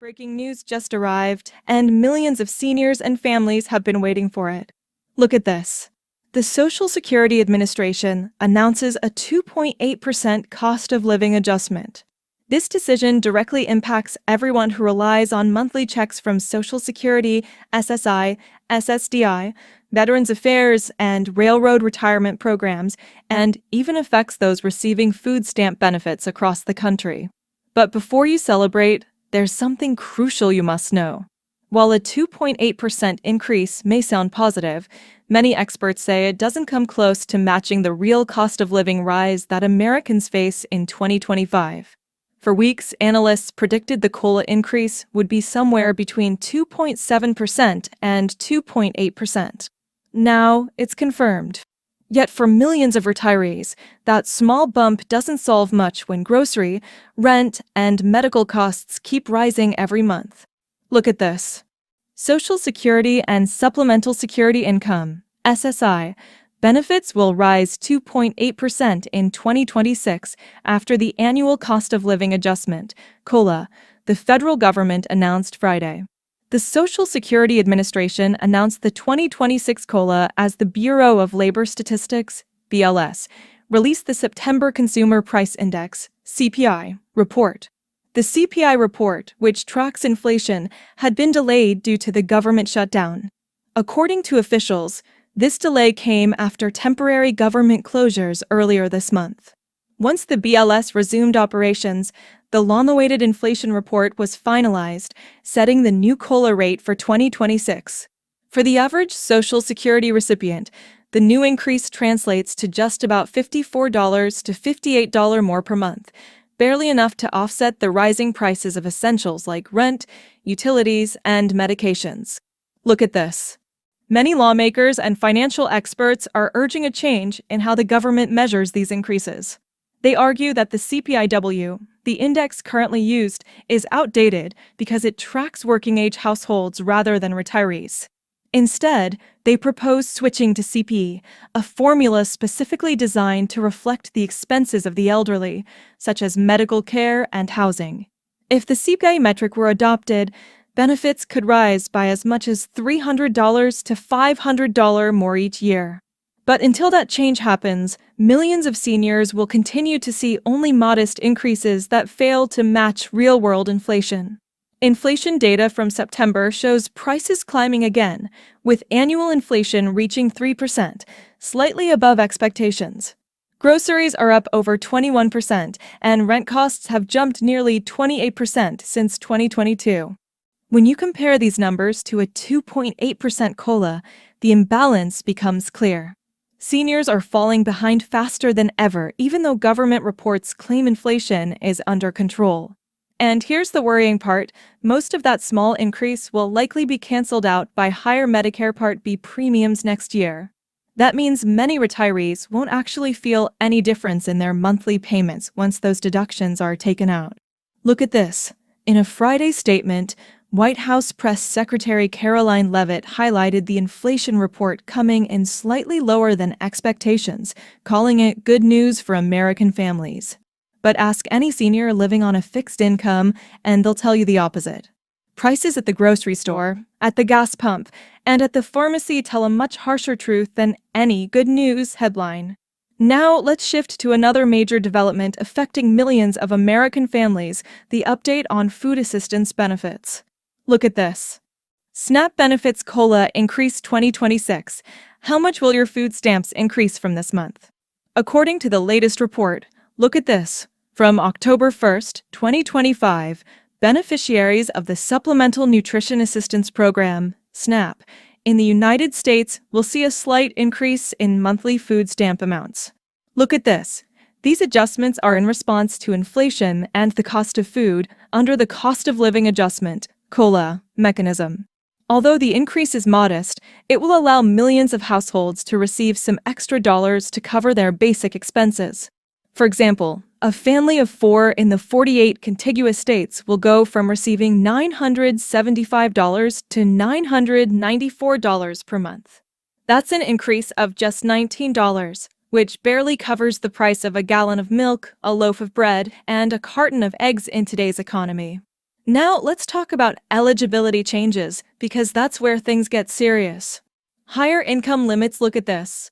Breaking news just arrived, and millions of seniors and families have been waiting for it. Look at this. The Social Security Administration announces a 2.8% cost of living adjustment. This decision directly impacts everyone who relies on monthly checks from Social Security, SSI, SSDI, Veterans Affairs, and Railroad Retirement Programs, and even affects those receiving food stamp benefits across the country. But before you celebrate, there's something crucial you must know. While a 2.8% increase may sound positive, many experts say it doesn't come close to matching the real cost of living rise that Americans face in 2025. For weeks, analysts predicted the COLA increase would be somewhere between 2.7% and 2.8%. Now, it's confirmed. Yet for millions of retirees, that small bump doesn't solve much when grocery, rent, and medical costs keep rising every month. Look at this. Social Security and Supplemental Security Income, SSI, benefits will rise 2.8% in 2026 after the annual cost of living adjustment, COLA, the federal government announced Friday. The Social Security Administration announced the 2026 COLA as the Bureau of Labor Statistics, BLS, released the September Consumer Price Index, CPI, report. The CPI report, which tracks inflation, had been delayed due to the government shutdown. According to officials, this delay came after temporary government closures earlier this month. Once the BLS resumed operations, the long-awaited inflation report was finalized, setting the new COLA rate for 2026. For the average Social Security recipient, the new increase translates to just about $54 to $58 more per month, barely enough to offset the rising prices of essentials like rent, utilities, and medications. Look at this. Many lawmakers and financial experts are urging a change in how the government measures these increases. They argue that the CPIW, the index currently used, is outdated because it tracks working-age households rather than retirees. Instead, they propose switching to CPI, a formula specifically designed to reflect the expenses of the elderly, such as medical care and housing. If the CPI metric were adopted, benefits could rise by as much as $300 to $500 more each year. But until that change happens, millions of seniors will continue to see only modest increases that fail to match real-world inflation. Inflation data from September shows prices climbing again, with annual inflation reaching 3%, slightly above expectations. Groceries are up over 21%, and rent costs have jumped nearly 28% since 2022. When you compare these numbers to a 2.8% COLA, the imbalance becomes clear. Seniors are falling behind faster than ever, even though government reports claim inflation is under control. And here's the worrying part, most of that small increase will likely be canceled out by higher Medicare Part B premiums next year. That means many retirees won't actually feel any difference in their monthly payments once those deductions are taken out. Look at this. In a Friday statement, White House Press Secretary Caroline Leavitt highlighted the inflation report coming in slightly lower than expectations, calling it good news for American families. But ask any senior living on a fixed income, and they'll tell you the opposite. Prices at the grocery store, at the gas pump, and at the pharmacy tell a much harsher truth than any good news headline. Now, let's shift to another major development affecting millions of American families, the update on food assistance benefits. Look at this. SNAP benefits COLA increased 2026. How much will your food stamps increase from this month? According to the latest report, look at this. From October 1st, 2025, beneficiaries of the Supplemental Nutrition Assistance Program, SNAP, in the United States will see a slight increase in monthly food stamp amounts. Look at this. These adjustments are in response to inflation and the cost of food under the Cost of Living Adjustment, COLA, mechanism. Although the increase is modest, it will allow millions of households to receive some extra dollars to cover their basic expenses. For example, a family of 4 in the 48 contiguous states will go from receiving $975 to $994 per month. That's an increase of just $19, which barely covers the price of a gallon of milk, a loaf of bread, and a carton of eggs in today's economy. Now let's talk about eligibility changes, because that's where things get serious. Higher income limits. Look at this.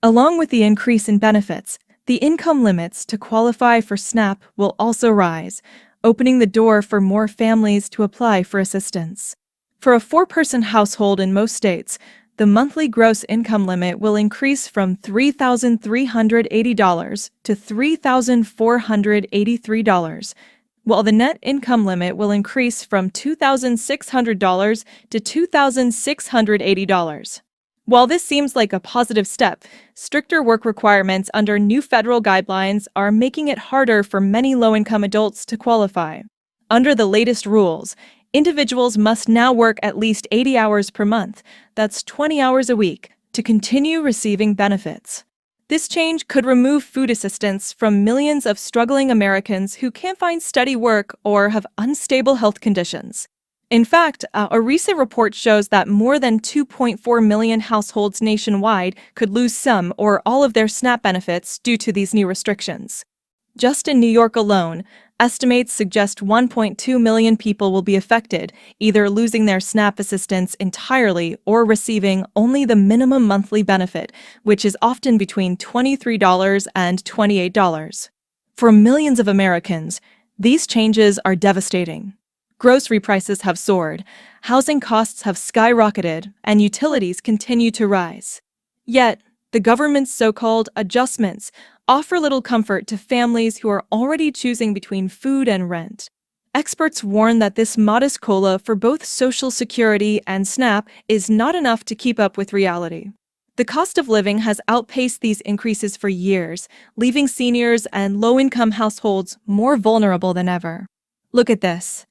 Along with the increase in benefits, the income limits to qualify for SNAP will also rise, opening the door for more families to apply for assistance. For a four-person household in most states, the monthly gross income limit will increase from $3,380 to $3,483, while the net income limit will increase from $2,600 to $2,680. While this seems like a positive step, stricter work requirements under new federal guidelines are making it harder for many low-income adults to qualify. Under the latest rules, individuals must now work at least 80 hours per month, that's 20 hours a week, to continue receiving benefits. This change could remove food assistance from millions of struggling Americans who can't find steady work or have unstable health conditions. In fact, a recent report shows that more than 2.4 million households nationwide could lose some or all of their SNAP benefits due to these new restrictions. Just in New York alone, estimates suggest 1.2 million people will be affected, either losing their SNAP assistance entirely or receiving only the minimum monthly benefit, which is often between $23 and $28. For millions of Americans, these changes are devastating. Grocery prices have soared, housing costs have skyrocketed, and utilities continue to rise. Yet, the government's so-called adjustments offer little comfort to families who are already choosing between food and rent. Experts warn that this modest COLA for both Social Security and SNAP is not enough to keep up with reality. The cost of living has outpaced these increases for years, leaving seniors and low-income households more vulnerable than ever. Look at this.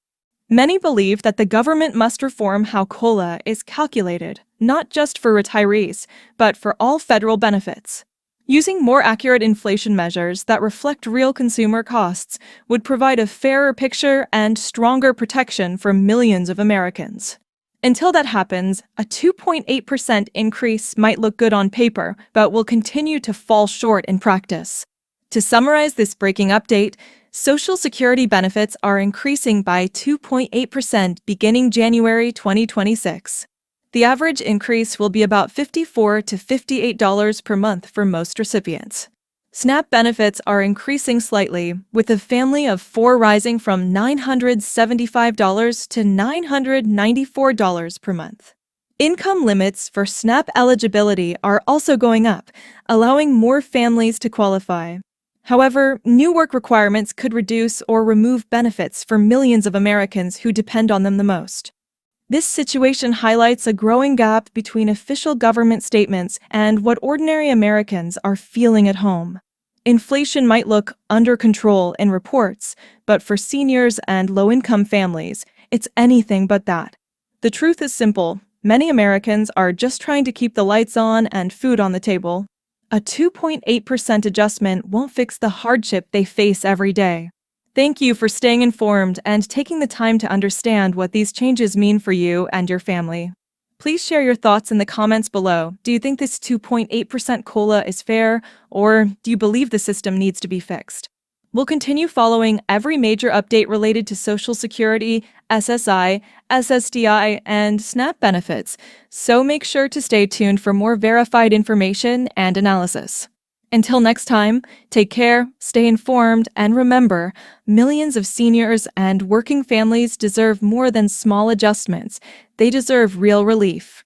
Many believe that the government must reform how COLA is calculated, not just for retirees, but for all federal benefits. Using more accurate inflation measures that reflect real consumer costs would provide a fairer picture and stronger protection for millions of Americans. Until that happens, a 2.8% increase might look good on paper, but will continue to fall short in practice. To summarize this breaking update, Social Security benefits are increasing by 2.8% beginning January 2026. The average increase will be about $54 to $58 per month for most recipients. SNAP benefits are increasing slightly, with a family of four rising from $975 to $994 per month. Income limits for SNAP eligibility are also going up, allowing more families to qualify. However, new work requirements could reduce or remove benefits for millions of Americans who depend on them the most. This situation highlights a growing gap between official government statements and what ordinary Americans are feeling at home. Inflation might look under control in reports, but for seniors and low-income families, it's anything but that. The truth is simple. Many Americans are just trying to keep the lights on and food on the table. A 2.8% adjustment won't fix the hardship they face every day. Thank you for staying informed and taking the time to understand what these changes mean for you and your family. Please share your thoughts in the comments below. Do you think this 2.8% COLA is fair, or do you believe the system needs to be fixed? We'll continue following every major update related to Social Security, SSI, SSDI, and SNAP benefits, so make sure to stay tuned for more verified information and analysis. Until next time, take care, stay informed, and remember, millions of seniors and working families deserve more than small adjustments. They deserve real relief.